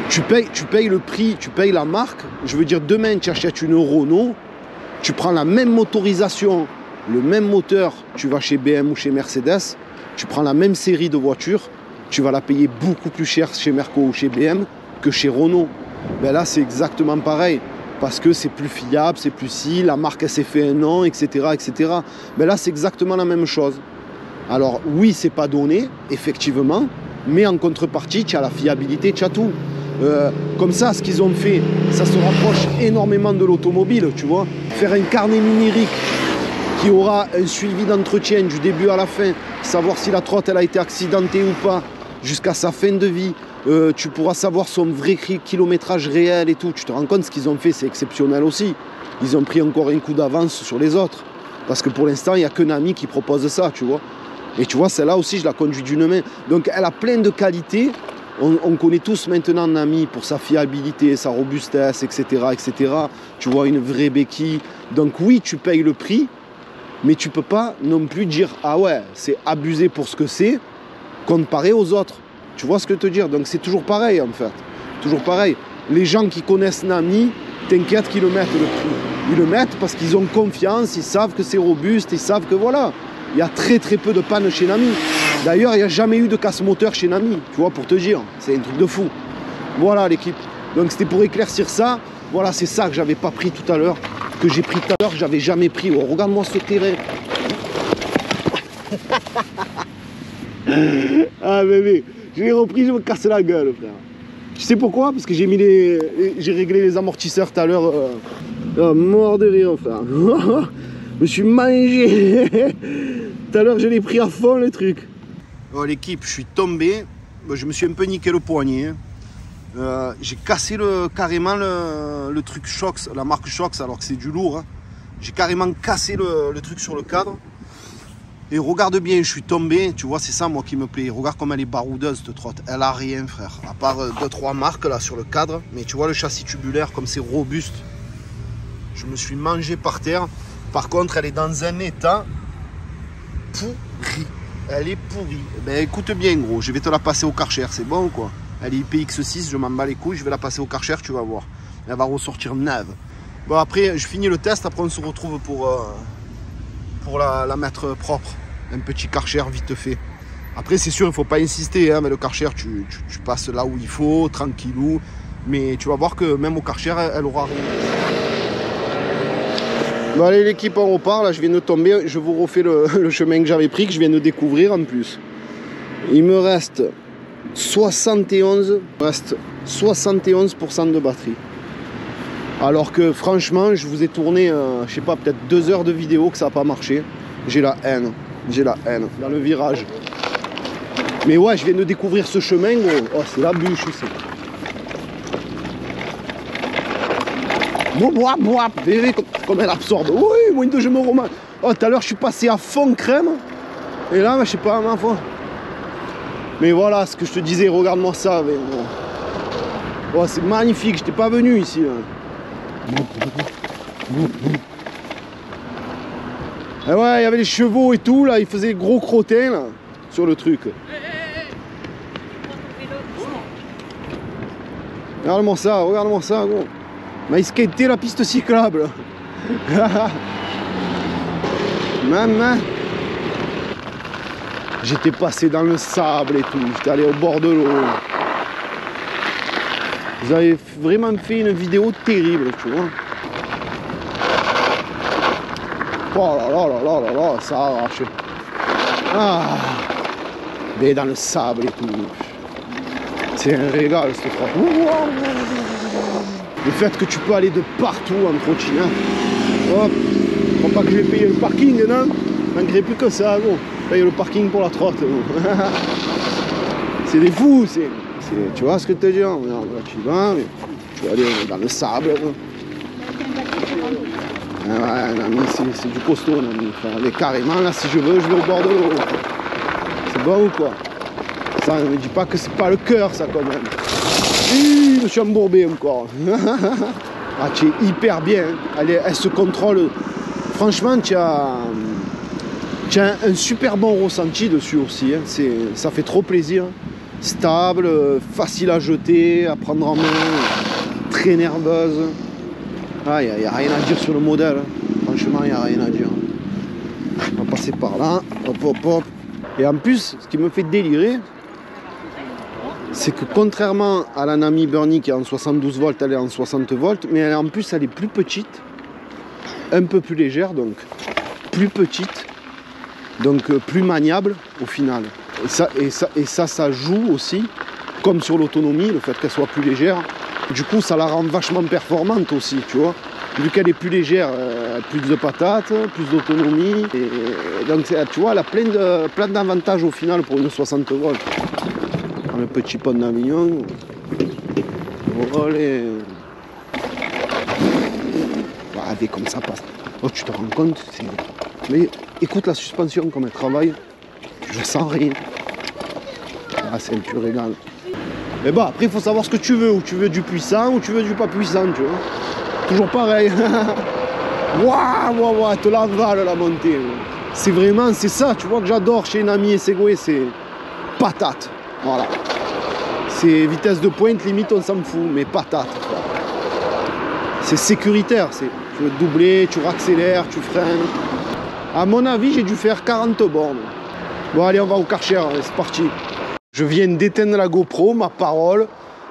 Tu payes le prix, tu payes la marque. Je veux dire, demain, tu achètes une Renault, tu prends la même motorisation, le même moteur, tu vas chez BM ou chez Mercedes, tu prends la même série de voitures, tu vas la payer beaucoup plus cher chez Merco ou chez BM que chez Renault. Ben là, c'est exactement pareil, parce que c'est plus fiable, c'est plus si, la marque, elle s'est fait un nom, etc., etc. Ben là, c'est exactement la même chose. Alors, oui, c'est pas donné, effectivement, mais en contrepartie, tu as la fiabilité, tu as tout. Comme ça, ce qu'ils ont fait, ça se rapproche énormément de l'automobile, tu vois. Faire un carnet numérique qui aura un suivi d'entretien du début à la fin, savoir si la trotte elle a été accidentée ou pas, jusqu'à sa fin de vie. Tu pourras savoir son vrai kilométrage réel et tout. Tu te rends compte, ce qu'ils ont fait, c'est exceptionnel aussi. Ils ont pris encore un coup d'avance sur les autres. Parce que pour l'instant, il n'y a que Nami qui propose ça, tu vois. Et tu vois, celle-là aussi, je la conduis d'une main. Donc, elle a plein de qualités. On connaît tous maintenant Nami pour sa fiabilité, sa robustesse, etc., etc. Tu vois, une vraie béquille. Donc oui, tu payes le prix, mais tu peux pas non plus dire « Ah ouais, c'est abusé pour ce que c'est » comparé aux autres. Tu vois ce que je veux te dire? Donc c'est toujours pareil en fait. Toujours pareil. Les gens qui connaissent Nami t'inquiète qu'ils le mettent le prix. Ils le mettent parce qu'ils ont confiance, ils savent que c'est robuste, ils savent que voilà. Il y a très peu de panne chez Nami. D'ailleurs, il n'y a jamais eu de casse moteur chez Nami, tu vois, pour te dire. C'est un truc de fou. Voilà l'équipe. Donc c'était pour éclaircir ça. Voilà, c'est ça que j'avais pas pris tout à l'heure. Que j'ai pris tout à l'heure, que j'avais jamais pris. Oh, regarde-moi ce terrain. Ah bébé, je l'ai repris, je me casse la gueule, frère. Tu sais pourquoi? Parce que j'ai mis j'ai réglé les amortisseurs tout à l'heure. Mort de rire, frère. Je me suis mangé. Tout à l'heure, je l'ai pris à fond le truc. Oh, l'équipe, je suis tombé. Je me suis un peu niqué le poignet. J'ai cassé carrément le truc Shox, la marque Shox, alors que c'est du lourd. Hein. J'ai carrément cassé le truc sur le cadre. Et regarde bien, je suis tombé. Tu vois, c'est ça moi qui me plaît. Regarde comme elle est baroudeuse cette trotte. Elle a rien, frère. À part 2-3 marques là sur le cadre. Mais tu vois le châssis tubulaire, comme c'est robuste. Je me suis mangé par terre. Par contre, elle est dans un état pourri. Elle est pourrie. Ben écoute bien gros, je vais te la passer au Karcher, c'est bon ou quoi? Elle est IPX6, je m'en bats les couilles, je vais la passer au Karcher, tu vas voir. Elle va ressortir neuve. Bon après, je finis le test, après on se retrouve pour la mettre propre. Un petit Karcher vite fait. Après c'est sûr, il ne faut pas insister, hein, mais le Karcher, tu passes là où il faut, tranquillou. Mais tu vas voir que même au Karcher, elle aura rien. Bon allez l'équipe, on repart, là je viens de tomber, je vous refais le chemin que j'avais pris, que je viens de découvrir en plus. Il me reste 71% de batterie. Alors que franchement, je vous ai tourné, je sais pas, peut-être 2 heures de vidéo que ça n'a pas marché. J'ai la haine dans le virage. Mais ouais, je viens de découvrir ce chemin, gros. Oh c'est la bûche ici. Verrez comme elle absorbe. Oui, moi je me remets. Oh, tout à l'heure je suis passé à fond crème. Et là, je sais pas, ma foi. Mais voilà ce que je te disais, regarde-moi ça. Mais, oh, c'est magnifique, je n'étais pas venu ici. Là. Et ouais, il y avait les chevaux et tout, là, ils faisaient gros crottin là, sur le truc. Regarde-moi ça, gros. Mais skaté la piste cyclable. Maman. J'étais passé dans le sable et tout. J'étais allé au bord de l'eau. Vous avez vraiment fait une vidéo terrible, tu vois. Oh là là là là là là, ça a arraché. Ah. Mais dans le sable et tout. C'est un régal cette fois. Le fait que tu peux aller de partout en trottinette. Hop, je crois pas que je vais payer le parking, non? Il manquerait plus que ça, gros. Payer le parking pour la trotte, c'est des fous, tu vois ce que je te dis? Là, tu vas, tu vas aller dans le sable. Ah ouais, non, c'est du costaud, non, mais carrément, là, si je veux, je vais au bord de l'eau. C'est bon ou quoi? Ça, ne me dis pas que c'est pas le cœur, ça, quand même. Je me suis embourbé encore. Ah, tu es hyper bien. Elle se contrôle. Franchement, tu as un super bon ressenti dessus aussi. Hein. Ça fait trop plaisir. Stable, facile à jeter, à prendre en main, très nerveuse. Ah, il n'y a rien à dire sur le modèle. Hein. Franchement, il n'y a rien à dire. On va passer par là. Hop, hop, hop. Et en plus, ce qui me fait délirer, c'est que contrairement à la Nami Burnie qui est en 72 volts, elle est en 60 volts, mais en plus elle est plus petite, un peu plus légère, donc plus petite, donc plus maniable au final. Et ça joue aussi, comme sur l'autonomie, le fait qu'elle soit plus légère. Du coup, ça la rend vachement performante aussi, tu vois. Vu qu'elle est plus légère, plus de patates, plus d'autonomie. Et donc, tu vois, elle a plein d'avantages au final pour une 60 volts. Le petit pont d'Avignon. Allez. Regardez comme ça passe. Oh, tu te rends compte? Mais écoute la suspension comme elle travaille. Je sens rien. Ah, c'est un pur régal. Mais bon, après, il faut savoir ce que tu veux. Ou tu veux du puissant ou tu veux du pas puissant, tu vois. Toujours pareil. Waouh, te l'avale la montée. C'est ça, tu vois, que j'adore chez Nami et Segway, c'est patate. Voilà. C'est vitesse de pointe, limite on s'en fout, mais patate. c'est sécuritaire. Tu veux doubler, tu accélères, tu freines. À mon avis, j'ai dû faire 40 bornes. Bon, allez, on va au Karcher, c'est parti. Je viens d'éteindre la GoPro, ma parole.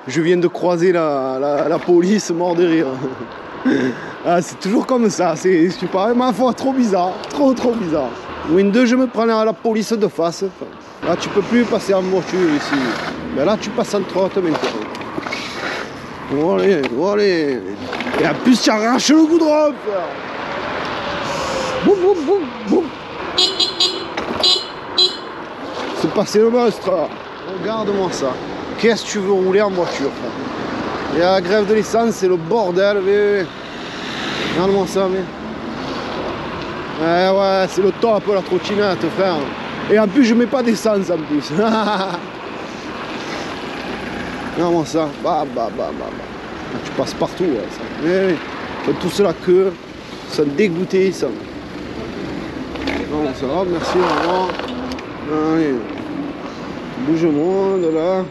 Je viens de croiser la police, mort de rire. Ah, c'est toujours comme ça, je sais pas, ma foi, trop bizarre, trop bizarre. Win 2, je me prends à la police de face. Là, tu peux plus passer en voiture ici. Mais là, tu passes en trotte maintenant. Allez. Et en plus, tu arraches le goudron, frère. Boum, boum, boum, boum. C'est passé le monstre. Regarde-moi ça. Qu'est-ce que tu veux rouler en voiture, frère? Et la grève de l'essence, c'est le bordel. Regarde-moi ça, mais. Ouais, c'est le top, la trottinette, frère. Et en plus, je mets pas d'essence en plus. Regarde-moi ça. Bah. Tu passes partout, ouais, ça. Mais, ils font tous la queue. Ils sont dégoûtés, ça. Non, ça va, merci, au revoir. Allez. Bouge-moi de là.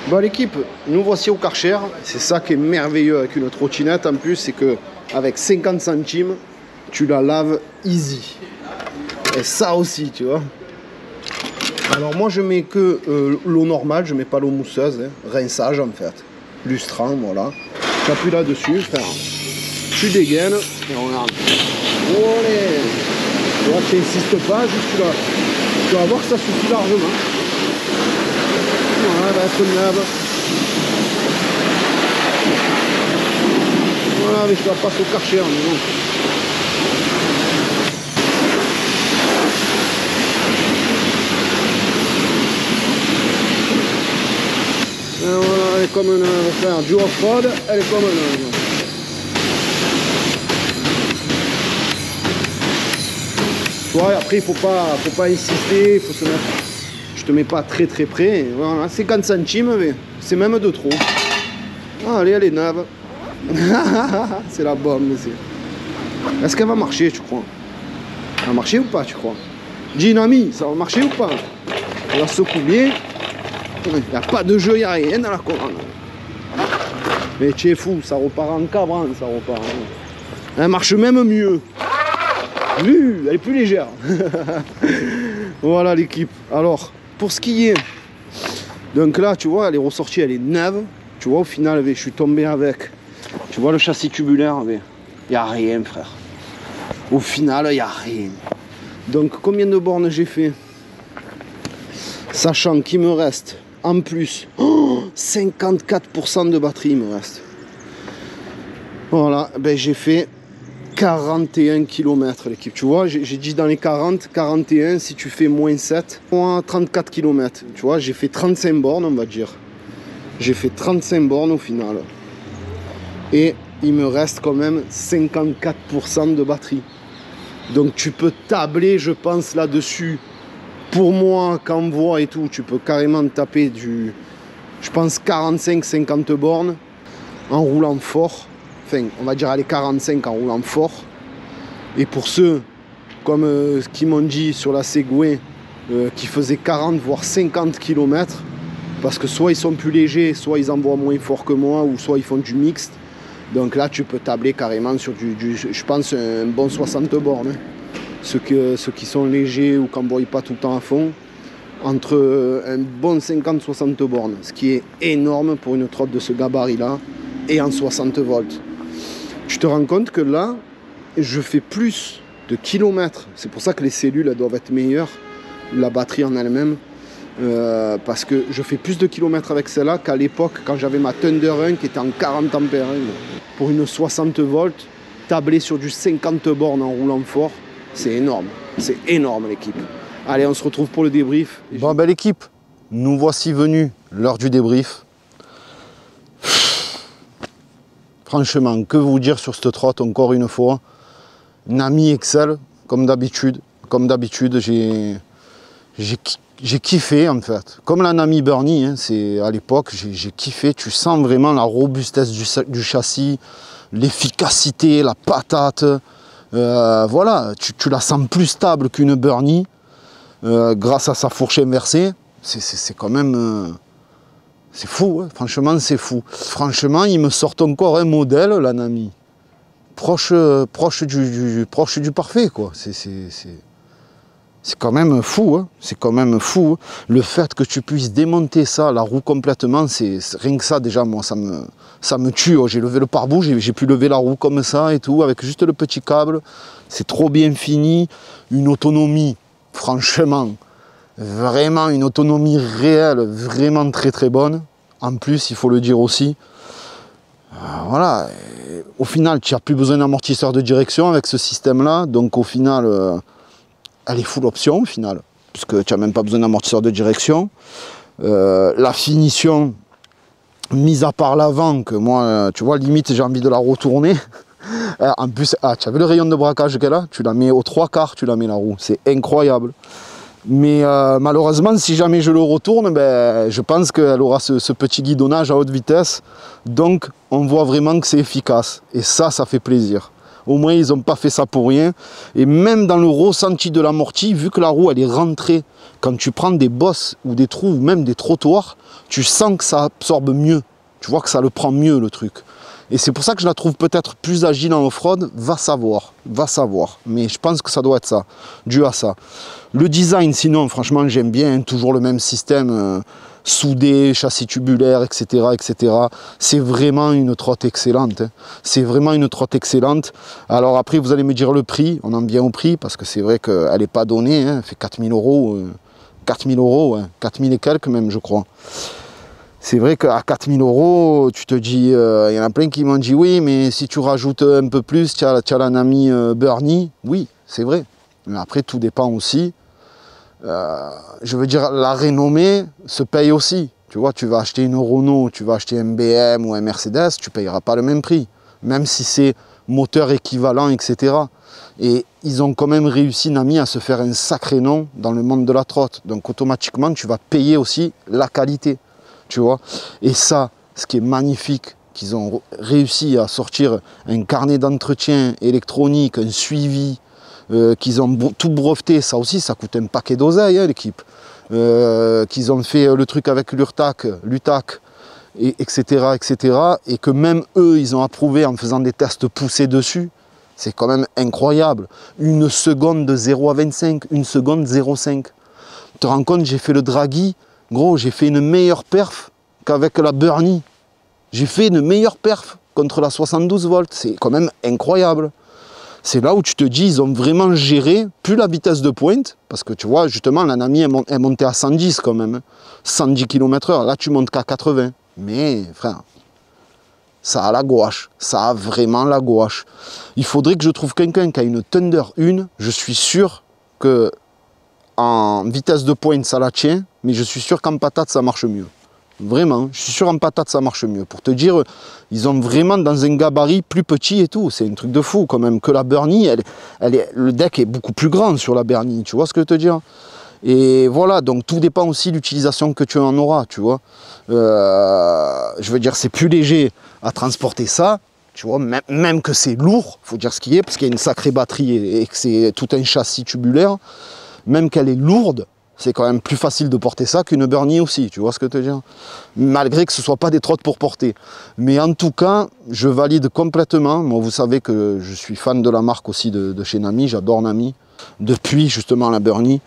Bon, l'équipe, nous voici au Karcher. C'est ça qui est merveilleux avec une trottinette en plus, c'est que avec 50 centimes, tu la laves easy. Et ça aussi, tu vois. Alors moi je mets que l'eau normale, je mets pas l'eau mousseuse, hein. Rinçage en fait. Lustrant, voilà. Tu appuies là-dessus, frère. Tu dégaines et on regarde. Allez. Là, tu n'insistes pas, juste là. Tu vas voir que ça suffit largement. Voilà, elle va être neuve. Voilà, mais je la passe au Karcher. Et voilà, elle est comme une frère. Du off-road, elle est comme une. Ouais, après, il faut pas insister, il faut se mettre. Je te mets pas très près. Voilà, 50 centimes, mais c'est même de trop. Ah, allez, elle est neuve. C'est la bombe. Est-ce qu'elle va marcher, tu crois? Elle va marcher ou pas, tu crois? Dis une amie, ça va marcher ou pas? Elle va secouer bien. Il n'y a pas de jeu, il n'y a rien dans la commande. Mais tu es fou, ça repart en cabran, ça repart. Elle marche même mieux. Elle est plus légère. Voilà l'équipe. Alors, pour ce qui est. Donc là, tu vois, elle est ressortie, elle est neuve. Tu vois, au final, je suis tombé avec. Tu vois le châssis tubulaire, il n'y a rien, frère. Au final, il n'y a rien. Donc, combien de bornes j'ai fait? Sachant qu'il me reste, en plus, 54% de batterie, il me reste. Voilà, ben j'ai fait 41 km l'équipe. Tu vois, j'ai dit dans les 40, 41, si tu fais moins 7, moins 34 km. Tu vois, j'ai fait 35 bornes, on va dire. J'ai fait 35 bornes au final. Et il me reste quand même 54% de batterie. Donc tu peux tabler, je pense, là-dessus. Pour moi, qu'en voie et tout, tu peux carrément taper du, je pense, 45-50 bornes en roulant fort. Enfin, on va dire aller 45 en roulant fort. Et pour ceux, comme qui m'ont dit sur la Segway, qui faisaient 40 voire 50 km, parce que soit ils sont plus légers, soit ils envoient moins fort que moi, ou soit ils font du mixte. Donc là, tu peux tabler carrément sur je pense, un bon 60 bornes. Hein. Ceux qui sont légers ou qui n'envoient pas tout le temps à fond, entre un bon 50-60 bornes, ce qui est énorme pour une trotte de ce gabarit-là, et en 60 volts. Tu te rends compte que là, je fais plus de kilomètres. C'est pour ça que les cellules elles doivent être meilleures, la batterie en elle-même, parce que je fais plus de kilomètres avec celle-là qu'à l'époque quand j'avais ma Thunder 1 qui était en 40 ampères. Pour une 60 volts, tabler sur du 50 bornes en roulant fort, c'est énorme l'équipe. Allez, on se retrouve pour le débrief. Bon ben l'équipe, nous voici venus, l'heure du débrief. Franchement, que vous dire sur cette trotte encore une fois. Nami excelle, comme d'habitude. Comme d'habitude, j'ai kiffé en fait. Comme la Nami Bernie, hein, c'est à l'époque, j'ai kiffé. Tu sens vraiment la robustesse du châssis, l'efficacité, la patate. Voilà, tu la sens plus stable qu'une Bernie grâce à sa fourche inversée. C'est quand même C'est fou, hein. Franchement, c'est fou. Franchement, ils me sortent encore un modèle, la Nami. Proche du parfait, quoi. C'est quand même fou, hein. C'est quand même fou. Le fait que tu puisses démonter ça, la roue complètement, rien que ça, déjà, moi, ça me tue. Oh, j'ai levé le pare-boue, j'ai pu lever la roue comme ça et tout, avec juste le petit câble. C'est trop bien fini. Une autonomie, franchement, vraiment une autonomie réelle, vraiment très très bonne. En plus, il faut le dire aussi. Voilà. Et au final, tu n'as plus besoin d'amortisseur de direction avec ce système-là. Donc au final, elle est full option au final, puisque tu n'as même pas besoin d'amortisseur de direction. La finition, mise à part l'avant, que moi, tu vois, limite, j'ai envie de la retourner. En plus, tu as vu le rayon de braquage qu'elle a? Tu la mets aux 3/4, tu la mets la roue. C'est incroyable. Mais malheureusement, si jamais je le retourne, ben, je pense qu'elle aura ce petit guidonnage à haute vitesse. Donc, on voit vraiment que c'est efficace. Et ça fait plaisir. Au moins, ils n'ont pas fait ça pour rien. Et même dans le ressenti de l'amorti, vu que la roue, elle est rentrée, quand tu prends des bosses ou des trous, ou même des trottoirs, tu sens que ça absorbe mieux. Tu vois que ça le prend mieux, le truc. Et c'est pour ça que je la trouve peut-être plus agile en off-road, va savoir. Mais je pense que ça doit être ça, dû à ça. Le design, sinon, franchement, j'aime bien, toujours le même système, soudé, châssis tubulaire, etc. etc. C'est vraiment une trotte excellente. Hein. C'est vraiment une trotte excellente. Alors après, vous allez me dire le prix, on en vient au prix, parce que c'est vrai qu'elle n'est pas donnée, hein. Elle fait 4 000 euros, 4 000 euros, hein. 4 000 et quelques même, je crois. C'est vrai qu'à 4 000 euros, tu te dis, il y en a plein qui m'ont dit oui, mais si tu rajoutes un peu plus, tu as la Nami Bernie. Oui, c'est vrai. Mais après, tout dépend aussi. Je veux dire, la renommée se paye aussi. Tu vois, tu vas acheter une Renault, tu vas acheter un BM ou un Mercedes, tu ne payeras pas le même prix. Même si c'est moteur équivalent, etc. Et ils ont quand même réussi, Nami, à se faire un sacré nom dans le monde de la trotte. Donc automatiquement, tu vas payer aussi la qualité. Tu vois, et ça, ce qui est magnifique, qu'ils ont réussi à sortir un carnet d'entretien électronique, un suivi, qu'ils ont tout breveté, ça aussi, ça coûte un paquet d'oseille, hein, l'équipe. Qu'ils ont fait le truc avec l'UTAC, etc., etc., et que même eux, ils ont approuvé en faisant des tests poussés dessus. C'est quand même incroyable. Une seconde de 0 à 25, une seconde 0,5. Tu te rends compte, j'ai fait le Draghi. Gros, j'ai fait une meilleure perf qu'avec la Bernie. J'ai fait une meilleure perf contre la 72 volts. C'est quand même incroyable. C'est là où tu te dis, ils ont vraiment géré, plus la vitesse de pointe, parce que tu vois, justement, la Nami est montée à 110 quand même. 110 km/h. Là, tu montes qu'à 80. Mais, frère, ça a la gouache. Ça a vraiment la gouache. Il faudrait que je trouve quelqu'un qui a une Thunder 1. Je suis sûr que en vitesse de pointe, ça la tient. Mais je suis sûr qu'en patate, ça marche mieux. Vraiment, je suis sûr qu'en patate, ça marche mieux. Pour te dire, ils ont vraiment dans un gabarit plus petit et tout. C'est un truc de fou quand même. Que la Bernie, le deck est beaucoup plus grand sur la Bernie. Tu vois ce que je veux te dire? Et voilà, donc tout dépend aussi de l'utilisation que tu en auras, tu vois. Je veux dire, c'est plus léger à transporter ça. Tu vois, même que c'est lourd, il faut dire ce qui est, parce qu'il y a une sacrée batterie et que c'est tout un châssis tubulaire. Même qu'elle est lourde, c'est quand même plus facile de porter ça qu'une Bernie aussi, tu vois ce que je veux dire? Malgré que ce ne soit pas des trottes pour porter. Mais en tout cas, je valide complètement. Moi, vous savez que je suis fan de la marque aussi de chez Nami, j'adore Nami, depuis justement la Bernie.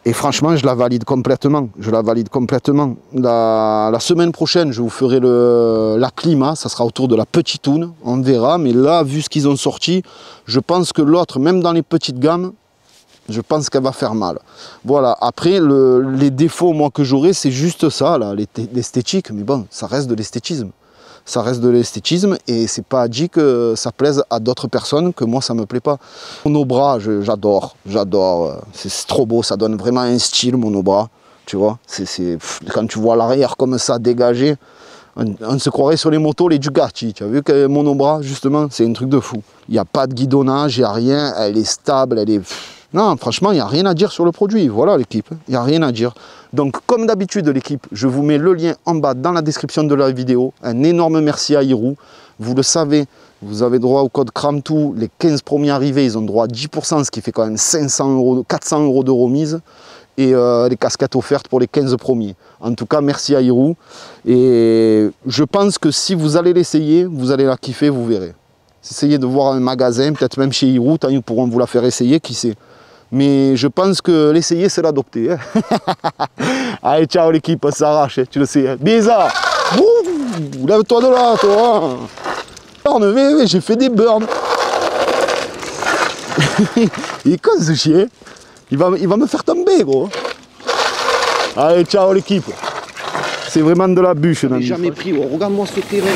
Et franchement, je la valide complètement. Je la valide complètement. La semaine prochaine, je vous ferai la Clima, ça sera autour de la Petite Toune, on verra. Mais là, vu ce qu'ils ont sorti, je pense que l'autre, même dans les petites gammes, je pense qu'elle va faire mal. Voilà, après, les défauts, moi, que j'aurai, c'est juste ça, là, l'esthétique. Mais bon, ça reste de l'esthétisme. Ça reste de l'esthétisme et c'est pas dit que ça plaise à d'autres personnes, que moi, ça me plaît pas. Monobras, j'adore. C'est trop beau, ça donne vraiment un style, monobras. Tu vois, quand tu vois l'arrière comme ça, dégagé, on se croirait sur les motos, les Ducati. Tu as vu que monobras, justement, c'est un truc de fou. Il n'y a pas de guidonnage, il n'y a rien, elle est stable, elle est... Non, franchement, il n'y a rien à dire sur le produit. Voilà l'équipe, il n'y a rien à dire. Donc, comme d'habitude, l'équipe, je vous mets le lien en bas dans la description de la vidéo. Un énorme merci à Hiroo. Vous le savez, vous avez droit au code CRAMTOO. Les 15 premiers arrivés, ils ont droit à 10%, ce qui fait quand même 400 € de remise. et les casquettes offertes pour les 15 premiers. En tout cas, merci à Hirou. Et je pense que si vous allez l'essayer, vous allez la kiffer, vous verrez. Essayez de voir un magasin, peut-être même chez Hirou, tant ils pourront vous la faire essayer, qui sait. Mais je pense que l'essayer, c'est l'adopter. Hein. Allez, ciao l'équipe, on s'arrache, hein, tu le sais. Hein. Bisa. Lève-toi de là, toi. Hein. J'ai fait des burns. Il est con ce chien. Il va me faire tomber, gros. Allez, ciao l'équipe. C'est vraiment de la bûche. J'ai jamais pris. Oh, regarde-moi ce terrain.